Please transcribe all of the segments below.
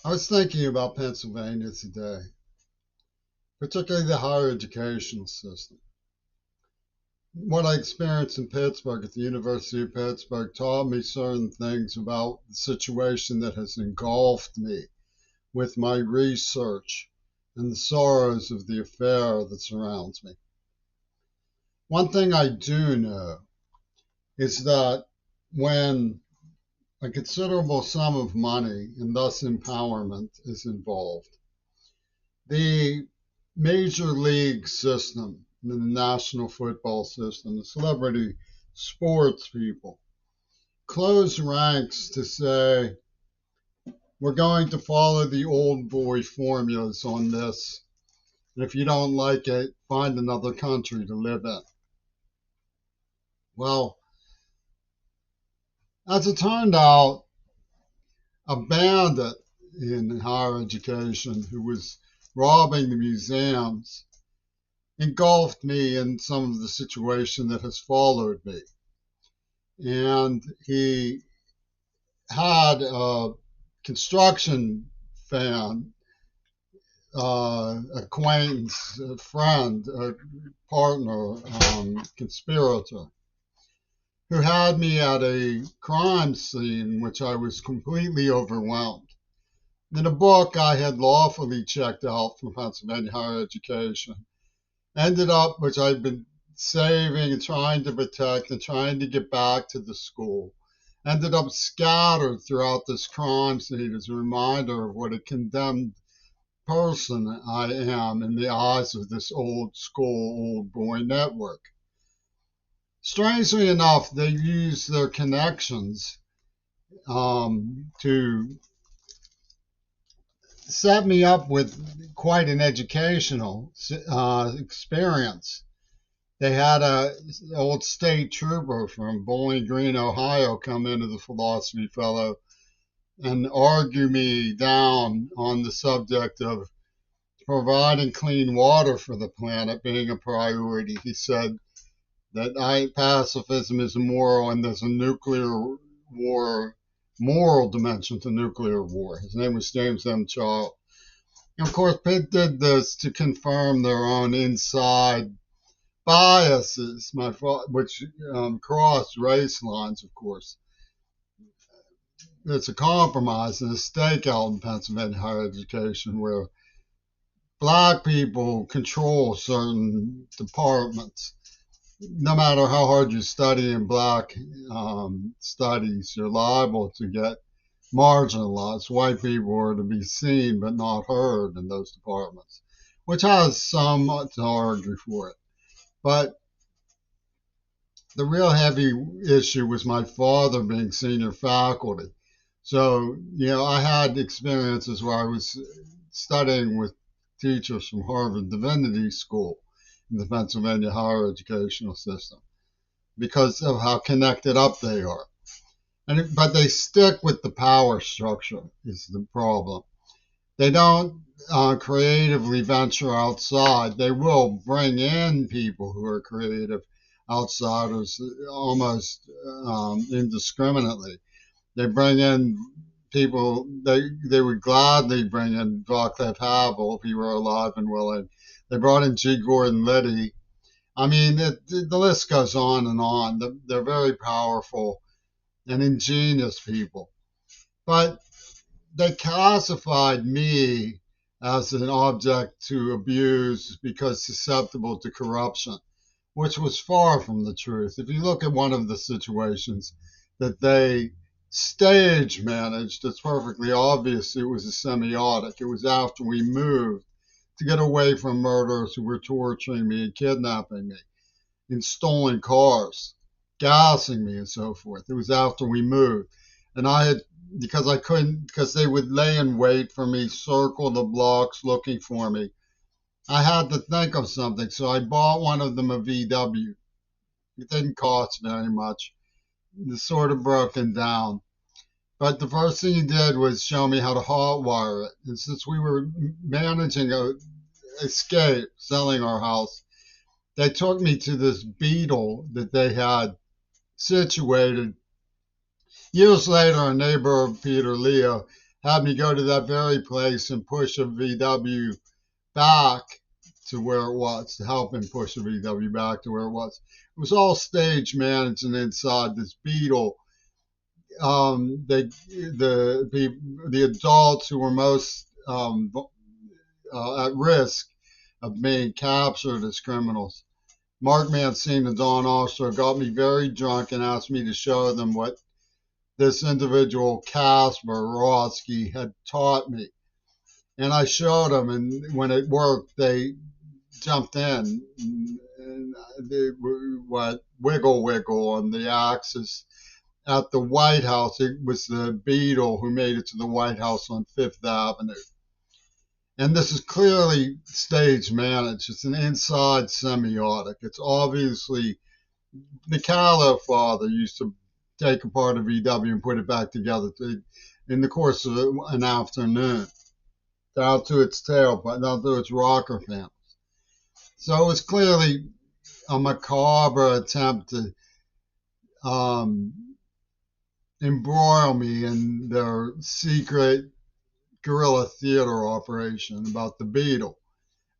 I was thinking about Pennsylvania today, particularly the higher education system. What I experienced in Pittsburgh at the University of Pittsburgh taught me certain things about the situation that has engulfed me with my research and the sorrows of the affair that surrounds me. One thing I do know is that when a considerable sum of money and thus empowerment is involved, the major league system, the national football system, the celebrity sports people close ranks to say, we're going to follow the old boy formulas on this. And if you don't like it, find another country to live in. Well, as it turned out, a bandit in higher education who was robbing the museums engulfed me in some of the situation that has followed me. And he had a construction fan, acquaintance, a friend, a partner, conspirator, who had me at a crime scene which I was completely overwhelmed. In a book I had lawfully checked out from Pennsylvania Higher Education, ended up, which I'd been saving and trying to protect and trying to get back to the school, ended up scattered throughout this crime scene as a reminder of what a condemned person I am in the eyes of this old school, old boy network. Strangely enough, they use their connections to set me up with quite an educational experience. They had a old state trooper from Bowling Green, Ohio, come into the philosophy fellow and argue me down on the subject of providing clean water for the planet being a priority. He said that pacifism is immoral and there's a nuclear war, moral dimension to nuclear war. His name was James M. Child. And of course, Pitt did this to confirm their own inside biases, which cross race lines, of course. It's a compromise and a stakeout in Pennsylvania higher education where black people control certain departments. No matter how hard you study in black studies, you're liable to get marginalized. White people are to be seen but not heard in those departments, which has some to argue for it. But the real heavy issue was my father being senior faculty. So, I had experiences where I was studying with teachers from Harvard Divinity School in the Pennsylvania higher educational system because of how connected up they are. But they stick with the power structure is the problem. They don't creatively venture outside. They will bring in people who are creative outsiders almost indiscriminately. They bring in people, they would gladly bring in Vaclav Havel if he were alive and willing. They brought in G. Gordon Liddy. I mean, the list goes on and on. They're very powerful and ingenious people. But they classified me as an object to abuse because susceptible to corruption, which was far from the truth. If you look at one of the situations that they stage managed, it's perfectly obvious it was a semiotic. It was after we moved to get away from murderers who were torturing me and kidnapping me in stolen cars, gassing me and so forth. It was after we moved. And I had, because I couldn't, because they would lay in wait for me, circle the blocks looking for me. I had to think of something, so I bought one of them a VW. It didn't cost very much. It's sort of broken down. But the first thing he did was show me how to hotwire it. And since we were managing a escape, selling our house, they took me to this Beetle that they had situated. Years later, a neighbor of Peter Leo had me go to that very place and push a VW back to where it was, to help him push the VW back to where it was. It was all stage management inside. This beetle, the adults who were most at risk of being captured as criminals. Mark Mancini, the Dawn officer, got me very drunk and asked me to show them what this individual, Casper Roski, had taught me. And I showed them, and when it worked, they jumped in and they went wiggle on the axis at the White House. It was the beetle who made it to the White House on Fifth Avenue. And this is clearly stage managed. It's an inside semiotic. It's obviously the Callow father used to take apart a VW and put it back together in the course of an afternoon, down to its tailpipe, down to its rocker fan. So it was clearly a macabre attempt to embroil me in their secret guerrilla theater operation about the beetle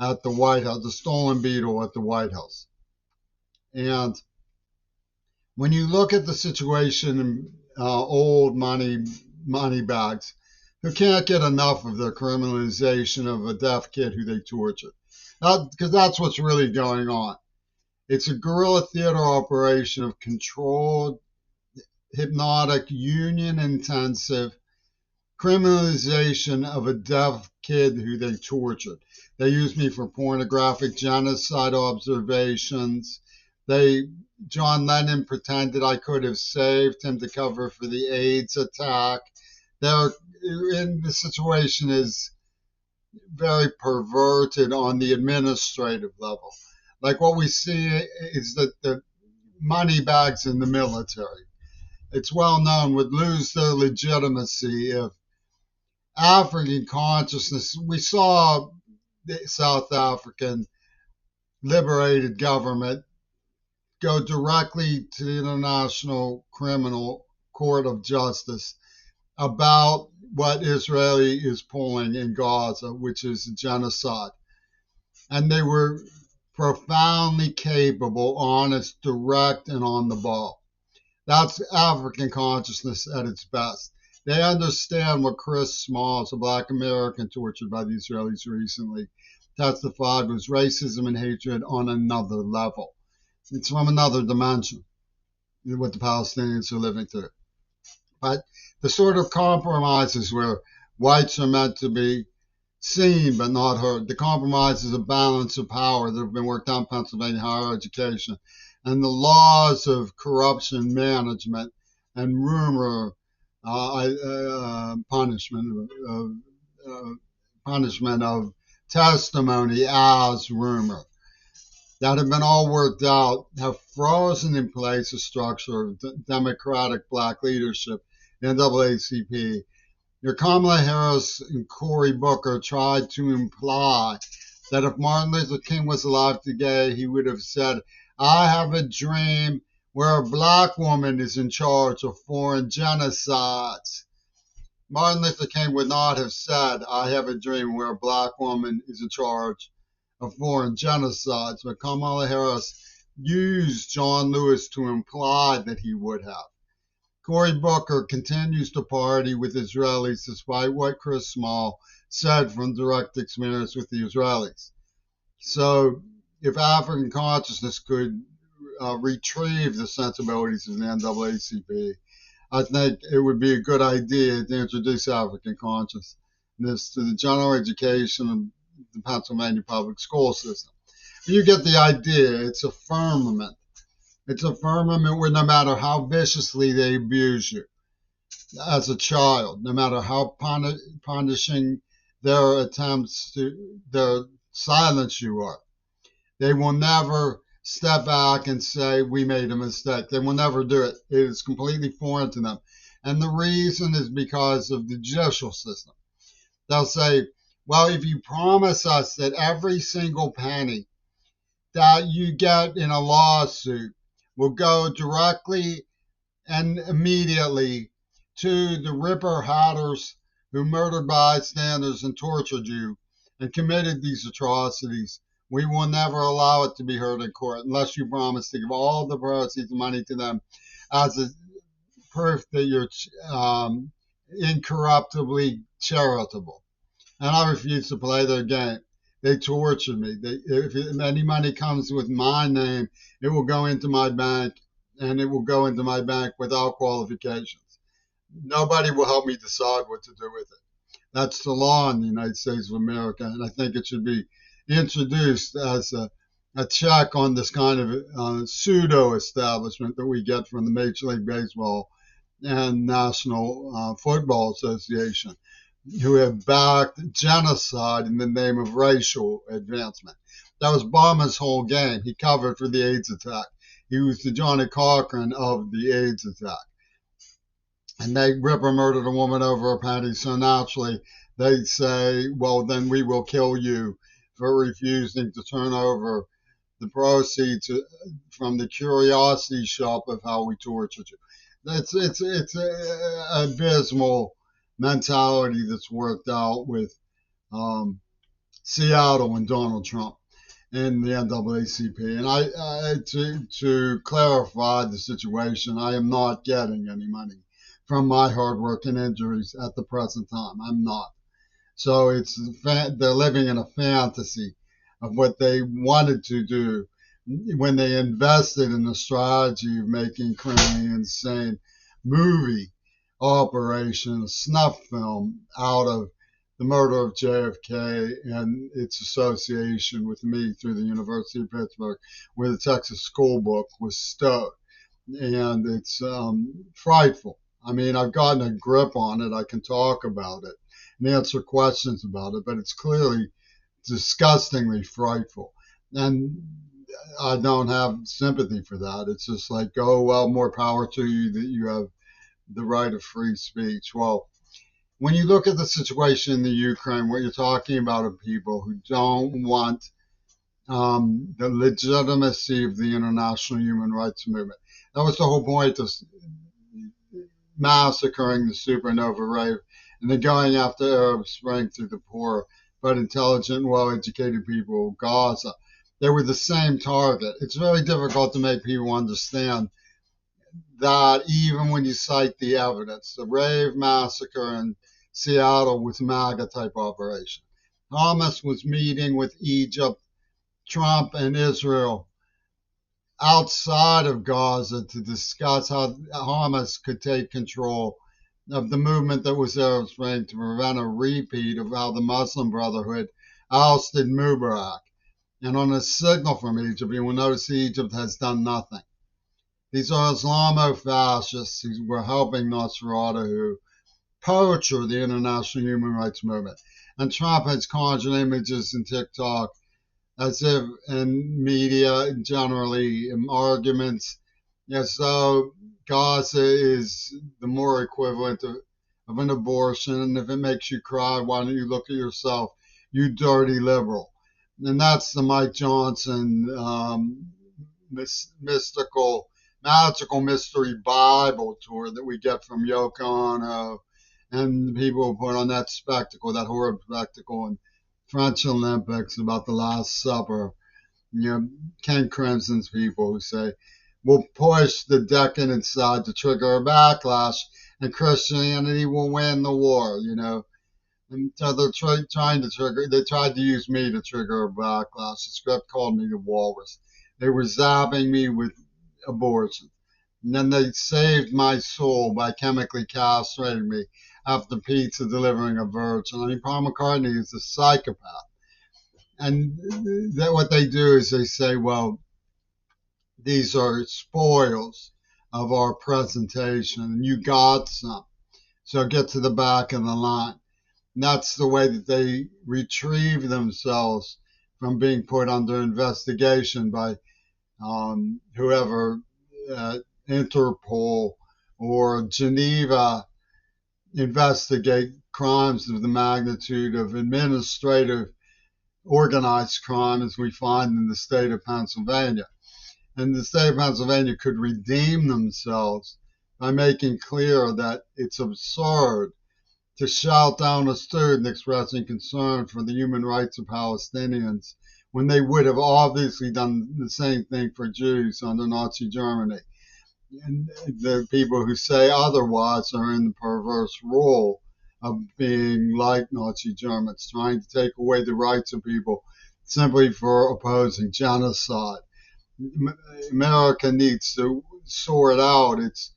at the White House, the stolen beetle at the White House. And when you look at the situation in old money bags who can't get enough of the criminalization of a deaf kid who they tortured, because that's what's really going on. It's a guerrilla theater operation of controlled, hypnotic, union-intensive criminalization of a deaf kid who they tortured. They used me for pornographic genocide observations. John Lennon pretended I could have saved him to cover for the AIDS attack. The situation is very perverted on the administrative level. Like what we see is that the money bags in the military, it's well known, would lose their legitimacy if African consciousness. We saw the South African liberated government go directly to the International Criminal Court of Justice about what Israeli is pulling in Gaza, which is genocide. And they were profoundly capable, honest, direct, and on the ball. That's African consciousness at its best. They understand what Chris Smalls, a black American tortured by the Israelis recently, testified was racism and hatred on another level. It's from another dimension, what the Palestinians are living through. But the sort of compromises where whites are meant to be seen but not heard, the compromises of balance of power that have been worked out in Pennsylvania higher education, and the laws of corruption management and rumor punishment of testimony as rumor that have been all worked out, have frozen in place a structure of democratic black leadership in NAACP. Your Kamala Harris and Cory Booker tried to imply that if Martin Luther King was alive today, he would have said, I have a dream where a black woman is in charge of foreign genocides. Martin Luther King would not have said, I have a dream where a black woman is in charge of foreign genocides, but Kamala Harris used John Lewis to imply that he would have. Cory Booker continues to party with Israelis despite what Chris Small said from direct experience with the Israelis. So if African consciousness could retrieve the sensibilities of the NAACP, I think it would be a good idea to introduce African consciousness to the general education of the Pennsylvania public school system. You get the idea. It's a firmament. It's a firmament where no matter how viciously they abuse you as a child, no matter how punishing their attempts to silence you are, they will never step back and say, we made a mistake. They will never do it. It is completely foreign to them. And the reason is because of the judicial system. They'll say, well, if you promise us that every single penny that you get in a lawsuit will go directly and immediately to the Ripper Hatters who murdered bystanders and tortured you and committed these atrocities. We will never allow it to be heard in court unless you promise to give all the proceeds of money to them as a proof that you're incorruptibly charitable. And I refuse to play their game. They tortured me. If any money comes with my name, it will go into my bank, and it will go into my bank without qualifications. Nobody will help me decide what to do with it. That's the law in the United States of America, and I think it should be introduced as a check on this kind of pseudo establishment that we get from the Major League Baseball and National Football Association, who have backed genocide in the name of racial advancement. That was Obama's whole game. He covered for the AIDS attack. He was the Johnny Cochran of the AIDS attack. And they rip or murdered a woman over her panties, so naturally they say, well, then we will kill you for refusing to turn over the proceeds from the curiosity shop of how we tortured you. It's an abysmal mentality that's worked out with Seattle and Donald Trump and the NAACP. And to clarify the situation, I am not getting any money from my hard work and injuries at the present time. I'm not. So they're living in a fantasy of what they wanted to do when they invested in the strategy of making criminally insane movie operation, a snuff film out of the murder of JFK and its association with me through the University of Pittsburgh, where the Texas school book was stowed. And it's frightful. I mean, I've gotten a grip on it. I can talk about it and answer questions about it, but it's clearly disgustingly frightful. And I don't have sympathy for that. It's just like, oh, well, more power to you that you have the right of free speech. Well, when you look at the situation in the Ukraine, what you're talking about are people who don't want the legitimacy of the international human rights movement. That was the whole point of massacring the supernova rave and then going after Arab Spring through the poor but intelligent, well-educated people of Gaza. They were the same target. It's very difficult to make people understand that even when you cite the evidence. The rave massacre in Seattle was MAGA-type operation. Hamas was meeting with Egypt, Trump, and Israel outside of Gaza to discuss how Hamas could take control of the movement that was Arab Spring to prevent a repeat of how the Muslim Brotherhood ousted Mubarak. And on a signal from Egypt, you will notice Egypt has done nothing. These are Islamo-fascists who were helping Nasrallah, who poacher the international human rights movement. And Trump has conjured images in TikTok as if in media generally, in arguments, as though Gaza is the more equivalent of an abortion. And if it makes you cry, why don't you look at yourself, you dirty liberal? And that's the Mike Johnson magical mystery Bible tour that we get from Yoko Ono and people who put on that spectacle, that horrid spectacle in French Olympics about the Last Supper. You know, Ken Crimson's people who say, we'll push the decadent side to trigger a backlash and Christianity will win the war, you know. And so they're trying to trigger, they tried to use me to trigger a backlash. The script called me the walrus. They were zapping me with abortion. And then they saved my soul by chemically castrating me after pizza delivering a virgin. I mean, Paul McCartney is a psychopath. And what they do is they say, well, these are spoils of our presentation, and you got some. So get to the back of the line. And that's the way that they retrieve themselves from being put under investigation by whoever, Interpol or Geneva, investigate crimes of the magnitude of administrative organized crime as we find in the state of Pennsylvania. And the state of Pennsylvania could redeem themselves by making clear that it's absurd to shout down a student expressing concern for the human rights of Palestinians when they would have obviously done the same thing for Jews under Nazi Germany. And the people who say otherwise are in the perverse role of being like Nazi Germans, trying to take away the rights of people simply for opposing genocide. America needs to sort out its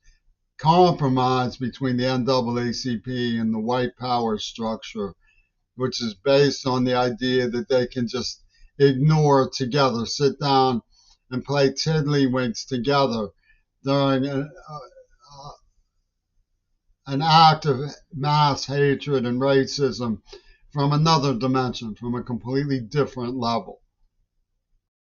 compromise between the NAACP and the white power structure, which is based on the idea that they can just ignore together, sit down and play tiddlywinks together during an act of mass hatred and racism from another dimension, from a completely different level.